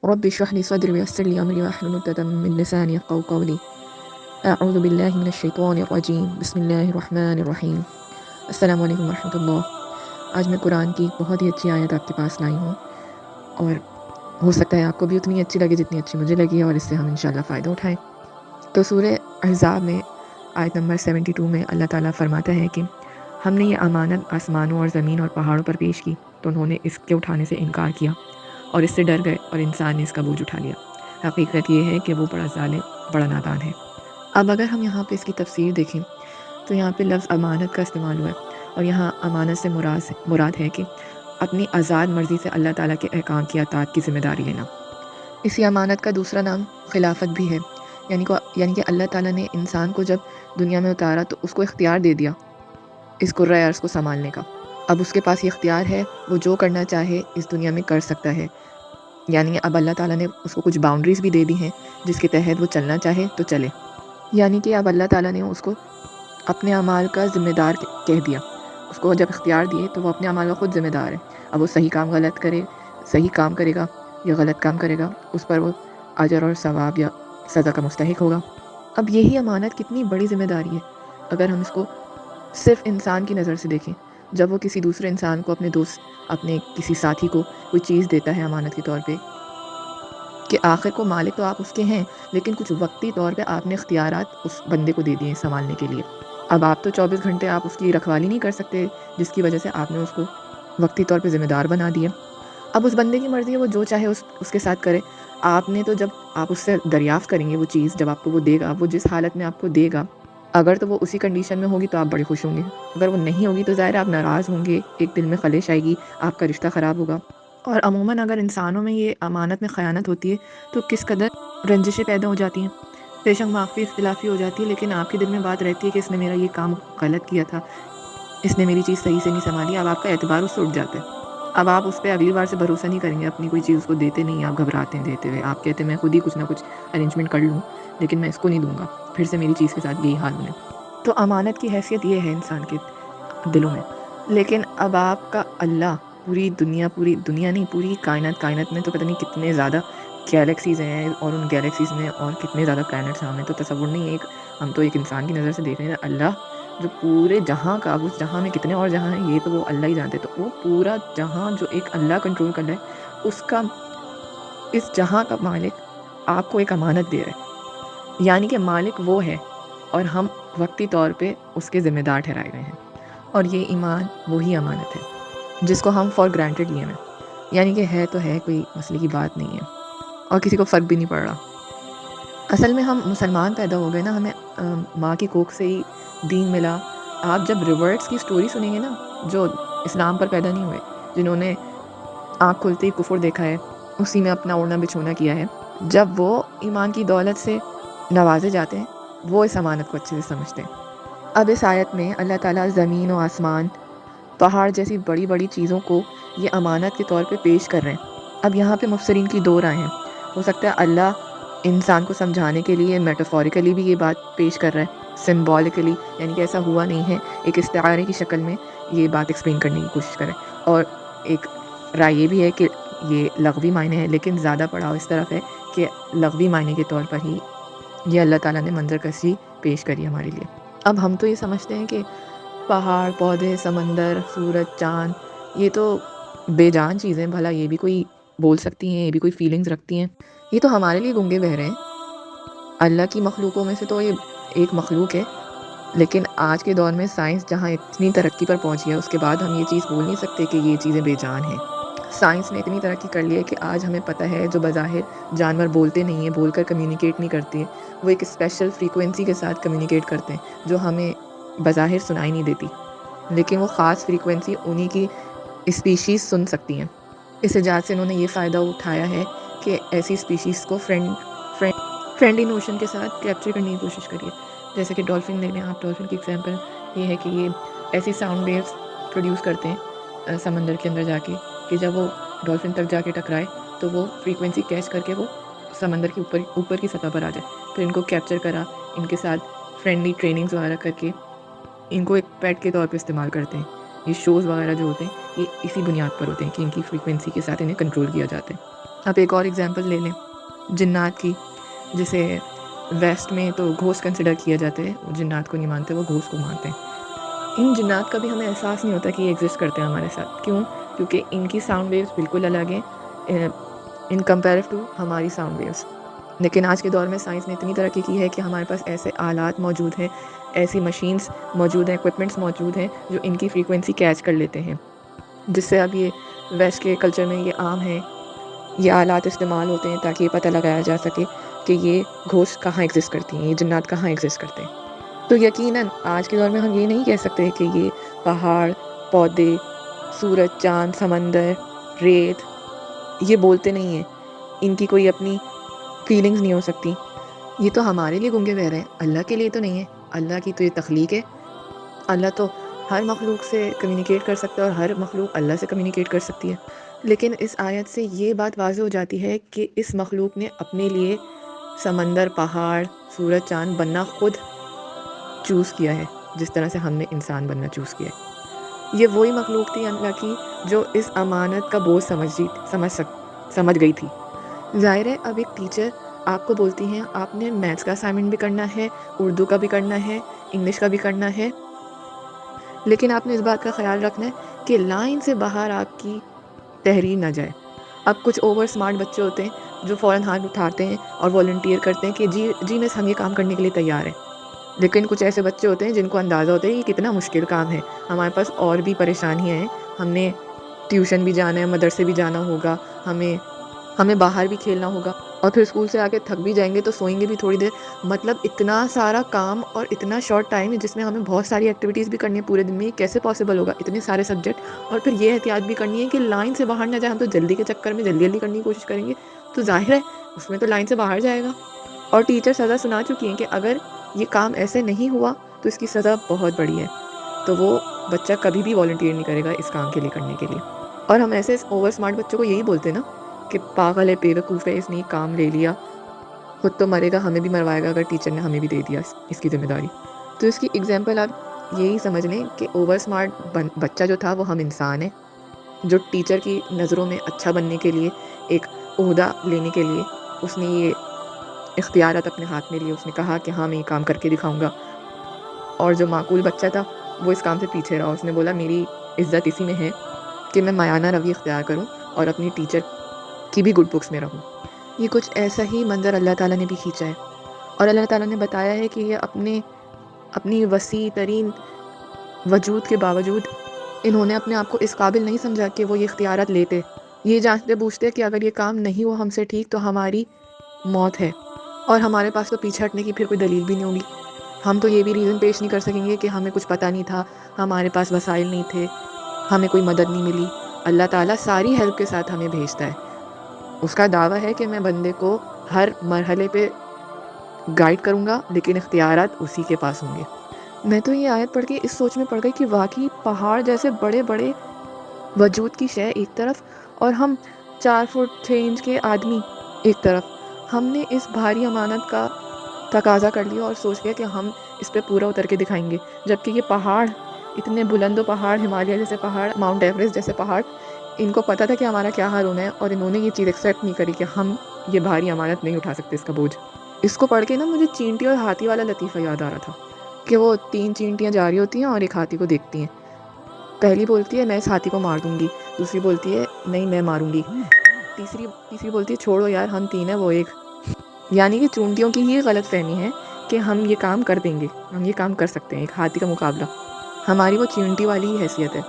رب اشرح لي صدري ويسر لي أمري واحلل عقدة من لساني يفقهوا قولي أعوذ بالله من الشیطان الرجیم بسم اللہ الرحمن الرحیم السلام علیکم ورحمۃ اللہ۔ آج میں قرآن کی بہت ہی اچھی آیت آپ کے پاس لائی ہوں، اور ہو سکتا ہے آپ کو بھی اتنی اچھی لگے جتنی اچھی مجھے لگی ہے، اور اس سے ہم انشاءاللہ فائدہ اٹھائیں۔ تو سورہ احزاب میں آیت نمبر 72 میں اللہ تعالیٰ فرماتا ہے کہ ہم نے یہ امانت آسمانوں اور زمین اور پہاڑوں پر پیش کی تو انہوں نے اس کے اٹھانے سے انکار کیا اور اس سے ڈر گئے، اور انسان نے اس کا بوجھ اٹھا لیا۔ حقیقت یہ ہے کہ وہ بڑا ظالم، بڑا نادان ہے۔ اب اگر ہم یہاں پہ اس کی تفسیر دیکھیں تو یہاں پہ لفظ امانت کا استعمال ہوا ہے، اور یہاں امانت سے مراد ہے کہ اپنی آزاد مرضی سے اللہ تعالیٰ کے احکام کی اطاعت کی ذمہ داری لینا۔ اسی امانت کا دوسرا نام خلافت بھی ہے، یعنی کہ اللہ تعالیٰ نے انسان کو جب دنیا میں اتارا تو اس کو اختیار دے دیا اس کرۂ ارض کو سنبھالنے کا۔ اب اس کے پاس یہ اختیار ہے، وہ جو کرنا چاہے اس دنیا میں کر سکتا ہے۔ یعنی اب اللہ تعالیٰ نے اس کو کچھ باؤنڈریز بھی دے دی ہیں جس کے تحت وہ چلنا چاہے تو چلے۔ یعنی کہ اب اللہ تعالیٰ نے اس کو اپنے اعمال کا ذمہ دار کہہ دیا۔ اس کو جب اختیار دیے تو وہ اپنے اعمال کا خود ذمہ دار ہے۔ اب وہ صحیح کام کرے گا یا غلط کام کرے گا، اس پر وہ اجر اور ثواب یا سزا کا مستحق ہوگا۔ اب یہی امانت کتنی بڑی ذمہ داری ہے اگر ہم اس کو صرف انسان کی نظر سے دیکھیں۔ جب وہ کسی دوسرے انسان کو، اپنے دوست، اپنے کسی ساتھی کو کوئی چیز دیتا ہے امانت کے طور پہ، کہ آخر کو مالک تو آپ اس کے ہیں، لیکن کچھ وقتی طور پہ آپ نے اختیارات اس بندے کو دے دیے سنبھالنے کے لیے۔ اب آپ تو 24 گھنٹے آپ اس کی رکھوالی نہیں کر سکتے، جس کی وجہ سے آپ نے اس کو وقتی طور پہ ذمہ دار بنا دیا۔ اب اس بندے کی مرضی ہے، وہ جو چاہے اس کے ساتھ کرے۔ آپ نے تو جب آپ اس سے دریافت کریں گے وہ چیز، جب آپ کو وہ دے گا، وہ جس حالت میں آپ کو دے گا، اگر تو وہ اسی کنڈیشن میں ہوگی تو آپ بڑے خوش ہوں گے، اگر وہ نہیں ہوگی تو ظاہر آپ ناراض ہوں گے، ایک دل میں خلش آئے گی، آپ کا رشتہ خراب ہوگا۔ اور عموماً اگر انسانوں میں یہ امانت میں خیانت ہوتی ہے تو کس قدر رنجشیں پیدا ہو جاتی ہیں، بے شک معافی اختلافی ہو جاتی ہے، لیکن آپ کے دل میں بات رہتی ہے کہ اس نے میرا یہ کام غلط کیا تھا، اس نے میری چیز صحیح سے نہیں سنبھالی۔ اب آپ کا اعتبار اس سے اٹھ جاتا ہے۔ اب آپ اس پہ اگلی بار سے بھروسہ نہیں کریں گے، اپنی کوئی چیز اس کو دیتے نہیں، آپ گھبراتے ہیں دیتے ہوئے، آپ کہتے ہیں میں خود ہی کچھ نہ کچھ ارینجمنٹ کر لوں، لیکن میں اس کو نہیں دوں گا، پھر سے میری چیز کے ساتھ یہی حال ہونے۔ تو امانت کی حیثیت یہ ہے انسان کے دلوں میں۔ لیکن اب آپ کا اللہ پوری دنیا نہیں، پوری کائنات میں تو پتہ نہیں کتنے زیادہ گیلیکسیز ہیں، اور ان گیلیکسیز میں اور کتنے زیادہ پلانٹس ہیں، ہمیں تو تصور نہیں ہے۔ ہم تو ایک انسان کی نظر سے دیکھ رہے ہیں، اللہ جو پورے جہاں کا، اس جہاں میں کتنے اور جہاں ہیں یہ تو وہ اللہ ہی جانتے، تو وہ پورا جہاں جو ایک اللہ کنٹرول کر رہا ہے، اس جہاں کا مالک آپ کو ایک امانت دے رہا ہے۔ یعنی کہ مالک وہ ہے اور ہم وقتی طور پہ اس کے ذمہ دار ٹھہرائے گئے ہیں، اور یہ ایمان وہی امانت ہے جس کو ہم فار گرانٹیڈ لیے ہیں۔ یعنی کہ ہے تو ہے، کوئی مسئلے کی بات نہیں ہے، اور کسی کو فرق بھی نہیں پڑ رہا۔ اصل میں ہم مسلمان پیدا ہو گئے نا، ہمیں ماں کی کوکھ سے ہی دین ملا۔ آپ جب ریورٹس کی سٹوری سنیں گے نا، جو اسلام پر پیدا نہیں ہوئے، جنہوں نے آنکھ کھلتے ہی کفر دیکھا ہے، اسی میں اپنا اوڑھنا بچھونا کیا ہے، جب وہ ایمان کی دولت سے نوازے جاتے ہیں، وہ اس امانت کو اچھے سے سمجھتے ہیں۔ اب اس آیت میں اللہ تعالیٰ زمین و آسمان، پہاڑ جیسی بڑی بڑی چیزوں کو یہ امانت کے طور پہ پیش کر رہے ہیں۔ اب یہاں پہ مفسرین کی دو رائے ہیں۔ ہو سکتا ہے اللہ انسان کو سمجھانے کے لیے میٹافوریکلی بھی یہ بات پیش کر رہا ہے، سمبولکلی، یعنی کہ ایسا ہوا نہیں ہے، ایک استعارے کی شکل میں یہ بات ایکسپلین کرنے کی کوشش کرے۔ اور ایک رائے یہ بھی ہے کہ یہ لغوی معنی ہے، لیکن زیادہ پڑاؤ اس طرف ہے کہ لغوی معنی کے طور پر ہی یہ اللہ تعالیٰ نے منظر کشی پیش کری ہمارے لیے۔ اب ہم تو یہ سمجھتے ہیں کہ پہاڑ، پودے، سمندر، سورج، چاند، یہ تو بے جان چیزیں، بھلا یہ بھی کوئی بول سکتی ہیں، یہ بھی کوئی فیلنگز رکھتی ہیں، یہ تو ہمارے لیے گنگے بہرے ہیں۔ اللہ کی مخلوقوں میں سے تو یہ ایک مخلوق ہے، لیکن آج کے دور میں سائنس جہاں اتنی ترقی پر پہنچ گیا، اس کے بعد ہم یہ چیز بول نہیں سکتے کہ یہ چیزیں بے جان ہیں۔ سائنس نے اتنی ترقی کر لی ہے کہ آج ہمیں پتہ ہے جو بظاہر جانور بولتے نہیں ہیں، بول کر کمیونیکیٹ نہیں کرتے ہیں، وہ ایک اسپیشل فریکوینسی کے ساتھ کمیونیکیٹ کرتے ہیں جو ہمیں بظاہر سنائی نہیں دیتی، لیکن وہ خاص فریکوینسی انہی کی اسپیشیز سن سکتی ہیں۔ اس ایجاد سے انہوں نے یہ فائدہ اٹھایا ہے کہ ایسی اسپیشیز کو فرینڈلی نوشن کے ساتھ کیپچر کرنے کی کوشش کریے۔ جیسے کہ ڈولفن لے لیں آپ، ڈولفن کی ایگزامپل یہ ہے کہ یہ ایسی ساؤنڈ ویوز پروڈیوس کرتے ہیں سمندر کے اندر جا کے، کہ جب وہ ڈولفن تک جا کے ٹکرائے تو وہ فریکوینسی کیچ کر کے وہ سمندر کے اوپر کی سطح پر آ جائے۔ پھر ان کو کیپچر کرا، ان کے ساتھ فرینڈلی ٹریننگز وغیرہ کر کے ان کو ایک پیٹ کے طور پہ استعمال کرتے ہیں۔ یہ شوز وغیرہ جو ہوتے ہیں یہ اسی بنیاد پر ہوتے ہیں کہ ان کی فریکوینسی کے ساتھ انہیں کنٹرول کیا جاتا ہے۔ اب ایک اور اگزامپل لے لیں جنات کی، جسے ویسٹ میں تو گھوسٹ کنسیڈر کیا جاتا ہے، جنات کو نہیں مانتے، وہ گھوسٹ کو مانتے ہیں۔ ان جنات کا بھی ہمیں احساس نہیں ہوتا کہ یہ ایگزسٹ کرتے ہیں ہمارے ساتھ، کیوں؟ کیونکہ ان کی ساؤنڈ ویوز بالکل الگ ہیں ان کمپیریو ٹو ہماری ساؤنڈ ویوز۔ لیکن آج کے دور میں سائنس نے اتنی ترقی کی ہے کہ ہمارے پاس ایسے آلات موجود ہیں، ایسی مشینز موجود ہیں، اکوپمنٹس موجود ہیں جو ان کی فریکوینسی کیچ کر لیتے ہیں، جس سے اب یہ ویسٹ کے کلچر میں یہ عام ہے، یہ آلات استعمال ہوتے ہیں تاکہ یہ پتہ لگایا جا سکے کہ یہ گھوسٹ کہاں ایگزسٹ کرتی ہیں، یہ جنات کہاں ایگزسٹ کرتے ہیں۔ تو یقیناً آج کے دور میں ہم یہ نہیں کہہ سکتے کہ یہ پہاڑ، پودے، سورج، چاند، سمندر، ریت یہ بولتے نہیں ہیں، ان کی کوئی اپنی فیلنگز نہیں ہو سکتی۔ یہ تو ہمارے لیے گونگے بہرے ہیں، اللہ کے لیے تو نہیں ہے۔ اللہ کی تو یہ تخلیق ہے، اللہ تو ہر مخلوق سے کمیونیکیٹ کر سکتا ہے اور ہر مخلوق اللہ سے کمیونیکیٹ کر سکتی ہے۔ لیکن اس آیت سے یہ بات واضح ہو جاتی ہے کہ اس مخلوق نے اپنے لیے سمندر، پہاڑ، سورج، چاند بننا خود چوز کیا ہے، جس طرح سے ہم نے انسان بننا چوز کیا ہے۔ یہ وہی مخلوق تھی اللہ کی جو اس امانت کا بوجھ سمجھ گئی تھی۔ ظاہر ہے اب ایک ٹیچر آپ کو بولتی ہیں آپ نے میتھس کا اسائنمنٹ بھی کرنا ہے، اردو کا بھی کرنا ہے، انگلش کا بھی کرنا ہے، لیکن آپ نے اس بات کا خیال رکھنا ہے کہ لائن سے باہر آپ کی تحریر نہ جائے۔ اب کچھ اوور سمارٹ بچے ہوتے ہیں جو فوراً ہاتھ اٹھاتے ہیں اور والنٹیئر کرتے ہیں کہ جی مس ہم یہ کام کرنے کے لیے تیار ہیں، لیکن کچھ ایسے بچے ہوتے ہیں جن کو اندازہ ہوتا ہے کہ کتنا مشکل کام ہے، ہمارے پاس اور بھی پریشانیاں ہیں، ہم نے ٹیوشن بھی جانا ہے، مدرسے بھی جانا ہوگا، ہمیں باہر بھی کھیلنا ہوگا، اور پھر اسکول سے آ کے تھک بھی جائیں گے تو سوئیں گے بھی تھوڑی دیر۔ مطلب اتنا سارا کام اور اتنا شارٹ ٹائم ہے جس میں ہمیں بہت ساری ایکٹیویٹیز بھی کرنی ہے پورے دن میں، یہ کیسے پاسبل ہوگا؟ اتنے سارے سبجیکٹ، اور پھر یہ احتیاط بھی کرنی ہے کہ لائن سے باہر نہ جائے۔ ہم تو جلدی کے چکر میں جلدی کرنے کی کوشش کریں گے تو ظاہر ہے اس میں تو لائن سے باہر جائے گا، اور ٹیچر سزا سنا چکی ہیں کہ اگر یہ کام ایسے نہیں ہوا تو اس کی سزا بہت بڑی ہے، تو وہ بچہ کبھی بھی والنٹیئر نہیں کرے گا اس کام کے لیے کرنے کے لیے۔ اور ہم ایسے اوور سمارٹ بچوں کو یہی بولتے ہیں نا کہ پاگل ہے، بے وقوف ہے، اس نے کام لے لیا، خود تو مرے گا، ہمیں بھی مروائے گا اگر ٹیچر نے ہمیں بھی دے دیا اس کی ذمہ داری۔ تو اس کی ایگزامپل آپ یہی سمجھ لیں کہ اوور سمارٹ بچہ جو تھا وہ ہم انسان ہیں، جو ٹیچر کی نظروں میں اچھا بننے کے لیے، ایک عہدہ لینے کے لیے اس نے یہ اختیارات اپنے ہاتھ میں لیے، اس نے کہا کہ ہاں میں یہ کام کر کے دکھاؤں گا، اور جو معقول بچہ تھا وہ اس کام سے پیچھے رہا، اس نے بولا میری عزت اسی میں ہے کہ میں مایانہ روی اختیار کروں اور اپنی ٹیچر کی بھی گڈ بکس میں رہوں۔ یہ کچھ ایسا ہی منظر اللہ تعالیٰ نے بھی کھینچا ہے، اور اللہ تعالیٰ نے بتایا ہے کہ یہ اپنی وسیع ترین وجود کے باوجود انہوں نے اپنے آپ کو اس قابل نہیں سمجھا کہ وہ یہ اختیارات لیتے، یہ جانتے بوجھتے کہ اگر یہ کام نہیں ہوا ہم سے ٹھیک تو ہماری موت ہے، اور ہمارے پاس تو پیچھے ہٹنے کی پھر کوئی دلیل بھی نہیں ہوگی۔ ہم تو یہ بھی ریزن پیش نہیں کر سکیں گے کہ ہمیں کچھ پتہ نہیں تھا، ہمارے پاس وسائل نہیں تھے، ہمیں کوئی مدد نہیں ملی۔ اللہ تعالیٰ ساری ہیلپ کے ساتھ ہمیں بھیجتا ہے، اس کا دعویٰ ہے کہ میں بندے کو ہر مرحلے پہ گائیڈ کروں گا، لیکن اختیارات اسی کے پاس ہوں گے۔ میں تو یہ آیت پڑھ کے اس سوچ میں پڑ گئی کہ واقعی پہاڑ جیسے بڑے بڑے وجود کی شے ایک طرف، اور ہم 4 فٹ 6 انچ کے آدمی ایک طرف، ہم نے اس بھاری امانت کا تقاضا کر لیا اور سوچ لیا کہ ہم اس پہ پورا اتر کے دکھائیں گے، جبکہ یہ پہاڑ اتنے بلند و پہاڑ، ہمالیہ جیسے پہاڑ، ماؤنٹ ایوریسٹ جیسے پہاڑ، ان کو پتہ تھا کہ ہمارا کیا حال ہونا ہے، اور انہوں نے یہ چیز ایکسیپٹ نہیں کری کہ ہم یہ بھاری امانت نہیں اٹھا سکتے اس کا بوجھ۔ اس کو پڑھ کے نا مجھے چینٹی اور ہاتھی والا لطیفہ یاد آ رہا تھا کہ وہ 3 چینٹیاں جا رہی ہوتی ہیں اور ایک ہاتھی کو دیکھتی ہیں، پہلی بولتی ہے میں اس ہاتھی کو مار دوں گی، دوسری بولتی ہے نہیں میں ماروں گی، تیسری بولتی ہے چھوڑو یار ہم 3 ہیں وہ ایک۔ یعنی کہ چونٹیوں کی ہی غلط فہمی ہے کہ ہم یہ کام کر دیں گے، ہم یہ کام کر سکتے ہیں، ایک ہاتھی کا مقابلہ۔ ہماری وہ چونٹی والی ہی حیثیت ہے،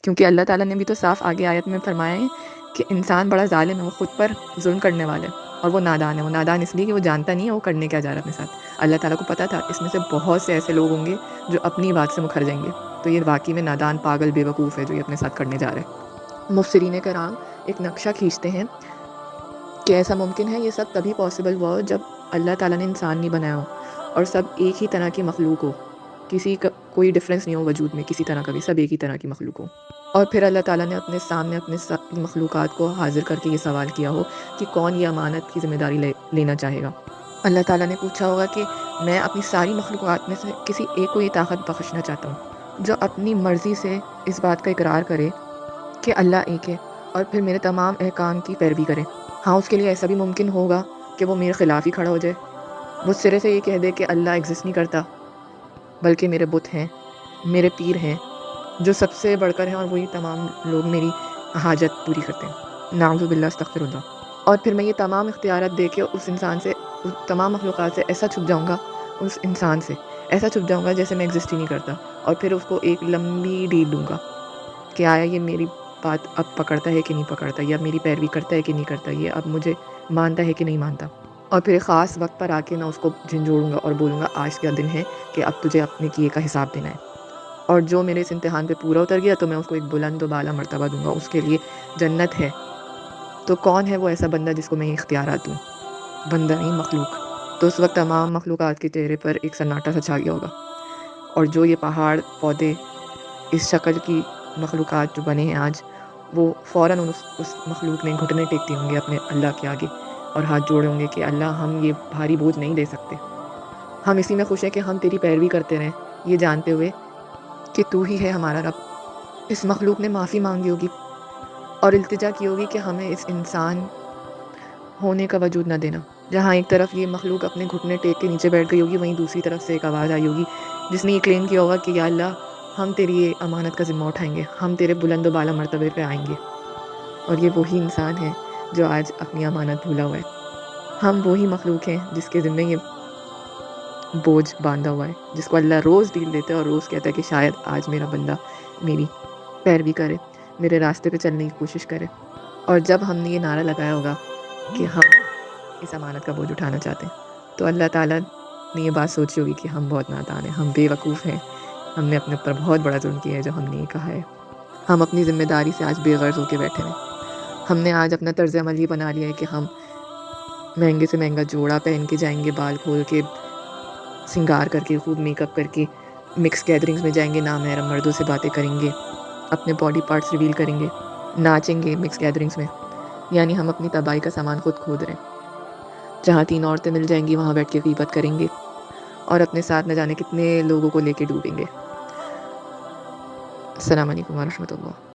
کیونکہ اللہ تعالیٰ نے بھی تو صاف آگے آیت میں فرمایا ہے کہ انسان بڑا ظالم ہے، وہ خود پر ظلم کرنے والا ہے، اور وہ نادان ہے۔ وہ نادان اس لیے کہ وہ جانتا نہیں ہے وہ کرنے کیا جا رہا ہے اپنے ساتھ۔ اللہ تعالیٰ کو پتہ تھا اس میں سے بہت سے ایسے لوگ ہوں گے جو اپنی بات سے مکر جائیں گے، تو یہ واقعی میں نادان، پاگل، بے وقوف ہے جو یہ اپنے ساتھ کرنے جا رہے ہیں۔ مفسرین کرام ایک نقشہ کھینچتے ہیں کہ ایسا ممکن ہے یہ سب تبھی پاسبل ہوا ہو جب اللہ تعالیٰ نے انسان نہیں بنایا ہو اور سب ایک ہی طرح کی مخلوق ہو، کسی کا کوئی ڈفرینس نہیں ہو وجود میں کسی طرح کا بھی، سب ایک ہی طرح کی مخلوق ہو، اور پھر اللہ تعالیٰ نے اپنے سامنے اپنے مخلوقات کو حاضر کر کے یہ سوال کیا ہو کہ کون یہ امانت کی ذمہ داری لینا چاہے گا۔ اللہ تعالیٰ نے پوچھا ہوگا کہ میں اپنی ساری مخلوقات میں سے کسی ایک کو یہ طاقت بخشنا چاہتا ہوں جو اپنی مرضی سے اس بات کا اقرار کرے کہ اللہ ایک ہے، اور پھر میرے تمام احکام کی پیروی کرے۔ ہاں، اس کے لیے ایسا بھی ممکن ہوگا کہ وہ میرے خلاف ہی کھڑا ہو جائے، وہ سرے سے یہ کہہ دے کہ اللہ ایگزسٹ نہیں کرتا، بلکہ میرے بت ہیں، میرے پیر ہیں جو سب سے بڑھ کر ہیں، اور وہی تمام لوگ میری حاجت پوری کرتے ہیں۔ نعوذ باللہ، استغفر اللہ۔ اور پھر میں یہ تمام اختیارات دے کے اس انسان سے، اس تمام مخلوقات سے ایسا چھپ جاؤں گا، اس انسان سے ایسا چھپ جاؤں گا جیسے میں ایگزسٹ ہی نہیں کرتا، اور پھر اس کو ایک لمبی ڈیل دوں گا کہ آیا یہ میری بات اب پکڑتا ہے کہ نہیں پکڑتا، یا میری پیروی کرتا ہے کہ نہیں کرتا، یہ اب مجھے مانتا ہے کہ نہیں مانتا۔ اور پھر ایک خاص وقت پر آ کے میں اس کو جھنجھوڑوں گا اور بولوں گا آج کا دن ہے کہ اب تجھے اپنے کیے کا حساب دینا ہے، اور جو میرے اس امتحان پہ پورا اتر گیا تو میں اس کو ایک بلند و بالا مرتبہ دوں گا، اس کے لیے جنت ہے۔ تو کون ہے وہ ایسا بندہ جس کو میں یہ اختیارات دوں؟ بندہ نہیں، مخلوق۔ تو اس وقت تمام مخلوقات کے چہرے پر ایک سناٹا سا چھا گیا ہوگا، اور جو یہ پہاڑ پودے، اس شکل کی مخلوقات جو بنے ہیں آج، وہ فوراً اس مخلوق میں گھٹنے ٹیکتے ہوں گے اپنے اللہ کے آگے، اور ہاتھ جوڑے ہوں گے کہ اللہ، ہم یہ بھاری بوجھ نہیں دے سکتے، ہم اسی میں خوش ہیں کہ ہم تیری پیروی کرتے رہیں، یہ جانتے ہوئے کہ تو ہی ہے ہمارا رب۔ اس مخلوق نے معافی مانگی ہوگی اور التجا کی ہوگی کہ ہمیں اس انسان ہونے کا وجود نہ دینا۔ جہاں ایک طرف یہ مخلوق اپنے گھٹنے ٹیک کے نیچے بیٹھ گئی ہوگی، وہیں دوسری طرف سے ایک آواز آئی ہوگی جس نے یہ کلیم کیا ہوگا کہ یا اللہ، ہم تیری یہ امانت کا ذمہ اٹھائیں گے، ہم تیرے بلند و بالا مرتبے پہ آئیں گے۔ اور یہ وہی انسان ہے جو آج اپنی امانت بھولا ہوا ہے۔ ہم وہی مخلوق ہیں جس کے ذمہ یہ بوجھ باندھا ہوا ہے، جس کو اللہ روز ڈیل دیتا ہے اور روز کہتا ہے کہ شاید آج میرا بندہ میری پیروی کرے، میرے راستے پہ چلنے کی کوشش کرے۔ اور جب ہم نے یہ نعرہ لگایا ہوگا کہ ہم اس امانت کا بوجھ اٹھانا چاہتے ہیں، تو اللہ تعالیٰ نے یہ بات سوچی ہوگی کہ ہم بہت نادان ہیں، ہم بے وقوف ہیں، ہم نے اپنے اوپر بہت بڑا ظلم کیا ہے جو ہم نے یہ کہا ہے، ہم اپنی ذمہ داری سے آج بے غرض ہو کے بیٹھے ہیں۔ ہم نے آج اپنا طرز عمل یہ بنا لیا ہے کہ ہم مہنگے سے مہنگا جوڑا پہن کے جائیں گے، بال کھول کے، سنگار کر کے، خوب میک اپ کر کے، مکس گیدرنگز میں جائیں گے، نامحرم مردوں سے باتیں کریں گے، اپنے باڈی پارٹس ریویل کریں گے، ناچیں گے مکس گیدرنگز میں۔ یعنی ہم اپنی تباہی کا سامان خود کھود رہے ہیں۔ جہاں 3 عورتیں مل جائیں گی وہاں بیٹھ کے غیبت کریں گے، اور اپنے ساتھ نہ جانے کتنے لوگوں کو لے کے ڈوبیں گے۔ السلام علیکم ورحمۃ اللہ۔